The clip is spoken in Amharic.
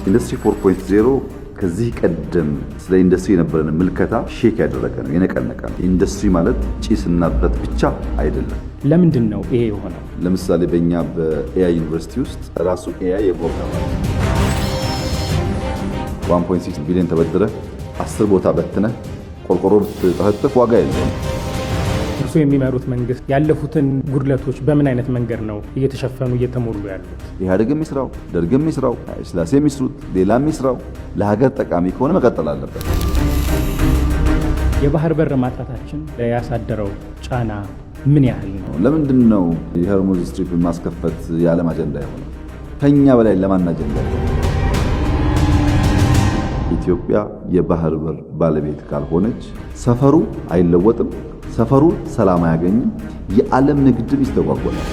ኢንዱስትሪ 4.0 ከዚህ ቀደም ስለ ኢንዱስትሪ የነበረን ምልከታ ሼክ ያደረገ ነው፣ የነቀነቀ ነው። ኢንዱስትሪ ማለት ጭስና ብረት ብቻ አይደለም። ለምንድን ነው ይሄ የሆነው? ለምሳሌ በእኛ በኤአይ ዩኒቨርሲቲ ውስጥ ራሱ ኤአይ የቦርድ ነው። 1.6 ቢሊዮን ተበድረ 10 ቦታ በትነ ቆርቆሮ ብትጠፈጥፍ ዋጋ የለውም። እርሱ የሚመሩት መንግስት ያለፉትን ጉድለቶች በምን አይነት መንገድ ነው እየተሸፈኑ እየተሞሉ ያሉት? ኢህአዴግም ይስራው፣ ደርግም ይስራው፣ ስላሴም ይስሩት፣ ሌላም ይስራው ለሀገር ጠቃሚ ከሆነ መቀጠል አለበት። የባህር በር ማጣታችን ያሳደረው ጫና ምን ያህል ነው? ለምንድን ነው የሆርሙዝ ስትሪፕን ማስከፈት የዓለም አጀንዳ የሆነው? ከኛ በላይ ለማን አጀንዳ የሆነው? ኢትዮጵያ የባህር በር ባለቤት ካልሆነች ሰፈሩ አይለወጥም፣ ሰፈሩ ሰላም አያገኝም፣ የዓለም ንግድም ይስተጓጎላል።